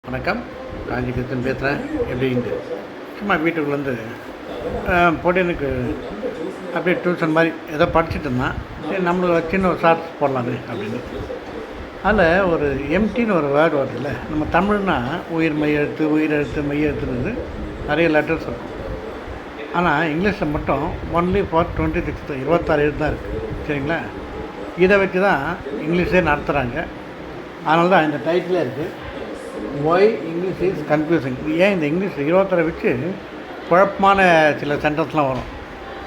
வணக்கம். காஞ்சி கிருஷ்ணன் பேசுகிறேன். எப்படின்ட்டு சும்மா வீட்டுக்குள்ளேருந்து பொடியனுக்கு அப்படியே டியூஷன் மாதிரி ஏதோ படிச்சுட்டு இருந்தான். சரி, நம்மளுக்கு சின்ன ஒரு ஷார்ட்ஸ் போடலாமே அப்படின்னு. அதில் ஒரு எம்டின்னு ஒரு வேர்டு வருதுல்ல. நம்ம தமிழ்னா உயிர் மெய்யெழுத்து, உயிரெழுத்து, மெய்யெழுத்துன்னு நிறைய லெட்டர்ஸ் இருக்கும். ஆனால் இங்கிலீஷில் மட்டும் ஒன்லி ஃபார் 26 26 எழுத்து தான் இருக்குது. சரிங்களா? இதை வச்சு தான் இங்கிலீஷே நடத்துகிறாங்க. அதனால தான் இந்த டைட்டிலே இருக்குது, ஒய் இங்கிலீஷ் இஸ் கன்ஃபியூசிங். ஏன் இந்த இங்கிலீஷ் 26 வச்சு குழப்பமான சில சென்டென்ஸ்லாம் வரும்.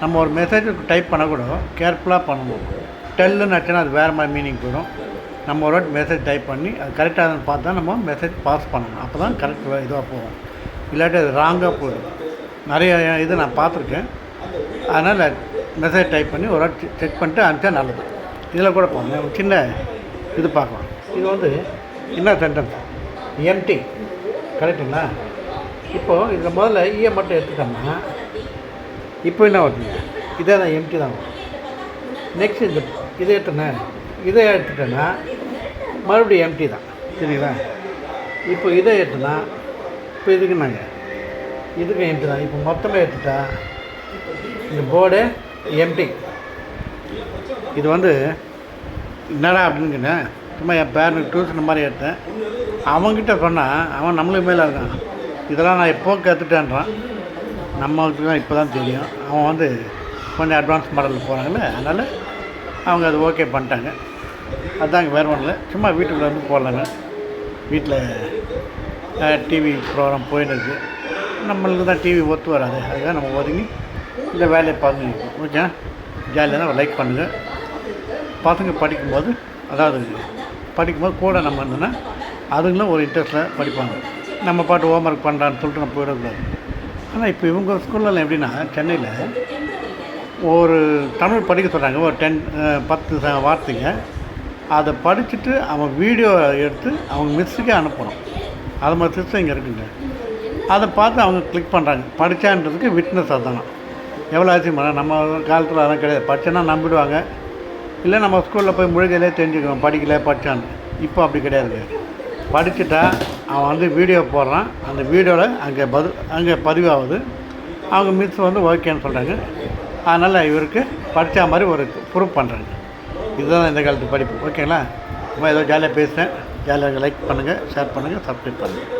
நம்ம ஒரு மெசேஜுக்கு டைப் பண்ணக்கூட கேர்ஃபுல்லாக பண்ணணும். டெல்லுன்னு ஆச்சுன்னா அது வேறு மாதிரி மீனிங் போயிடும். நம்ம ஒரு வாட்டி மெசேஜ் டைப் பண்ணி அது கரெக்டாக பார்த்தா நம்ம மெசேஜ் பாஸ் பண்ணணும். அப்போ தான் கரெக்ட் இதுவாக போகும். இல்லாட்டி அது ராங்காக போயிடும். நிறைய இது நான் பார்த்துருக்கேன். அதனால் மெசேஜ் டைப் பண்ணி ஒரு வாட்டி செக் பண்ணிட்டு அனுப்பிச்சா நல்லது. இதில் கூட போங்க, ஒரு சின்ன இது பார்க்கலாம். இது வந்து என்ன சென்டென்ஸ், எம்டி, கரெக்டுங்களா? இப்போது இதில் முதல்ல ஈயை மட்டும் எடுத்துட்டோம்னா இப்போ என்ன வருதுங்க, இதே தான் எம்டி தான் வரும். நெக்ஸ்ட் இதை எடுத்துட்டேன்னா மறுபடியும் எம்டி தான். சரிங்களா? இப்போ இதை எடுத்துனா இப்போ இதுக்குன்னாங்க, இதுக்கு எம்டி தான். இப்போ மொத்தமாக எடுத்துட்டா இந்த போர்டு எம்டி. இது வந்து என்னடா அப்படின்னுங்க, சும்மா என் பேரனுக்கு டியூஷன் மாதிரி எடுத்தேன். அவன்கிட்ட சொன்னால் அவன் நம்மளுக்கு மேலே இருக்கான். இதெல்லாம் நான் எப்போ கற்றுட்டேன்றான். நம்மளுக்கு தான் இப்போ தான் தெரியும். அவன் வந்து கொஞ்சம் அட்வான்ஸ் மாடலில் போகிறாங்கல்ல, அதனால் அவங்க அது ஓகே பண்ணிட்டாங்க. அதுதாங்க, வேறு ஒன்றும் இல்லை. சும்மா வீட்டுக்குள்ளே வந்து போடலாங்க. வீட்டில் டிவி ப்ரோக்ராம் போயின்னு இருக்குது. நம்மளுக்கு தான் டிவி ஒத்து வராது. அதுதான் நம்ம ஒதுங்கி இந்த வேலையை பார்த்துட்டு ஓகே. ஜாலியாக தான் லைக் பண்ணுங்கள். பசங்க படிக்கும்போது, அதாவது படிக்கும்போது கூட நம்ம இருந்தோன்னா அதுங்களும் ஒரு இன்ட்ரெஸ்ட்டில் படிப்பாங்க. நம்ம பாட்டு ஹோம் ஒர்க் பண்ணுறான்னு சொல்லிட்டு நம்ம போயிடக்கூடாது. ஆனால் இப்போ இவங்க ஸ்கூல்லலாம் எப்படின்னா, சென்னையில் ஒரு தமிழ் படிக்க சொல்கிறாங்க, ஒரு 10 வார்த்தைங்க. அதை படிச்சுட்டு அவன் வீடியோ எடுத்து அவங்க மிஸ்ஸுக்கே அனுப்பணும். அது மாதிரி சிஸ்டம் இங்கே இருக்குங்க. அதை பார்த்து அவங்க கிளிக் பண்ணுறாங்க. படித்தான்றதுக்கு விட்னஸ் அதுதானா. எவ்வளோ ஆச்சுமா, நம்ம காலத்தில் அதெல்லாம் கிடையாது. படித்தேன்னா நம்பிடுவாங்க. இல்லை நம்ம ஸ்கூலில் போய் முழுகையிலே தெரிஞ்சுக்குவோம் படிக்கல படித்தான்னு. இப்போ அப்படி கிடையாதுங்க. படிச்சுட்டா அவன் வந்து வீடியோ போடுறான். அந்த வீடியோவில் அங்கே பதிவாகுது. அவங்க மிஸ் வந்து ஓகேன்னு சொல்கிறாங்க. அதனால் இவருக்கு படித்த மாதிரி ஒரு ப்ரூஃப் பண்ணுறாங்க. இதுதான் இந்த காலத்து படிப்பு. ஓகேங்களா? சும்மா ஏதோ ஜாலியாக பேசுகிறேன். ஜாலியாக லைக் பண்ணுங்கள், ஷேர் பண்ணுங்கள், சப்ஸ்கிரைப் பண்ணுங்கள்.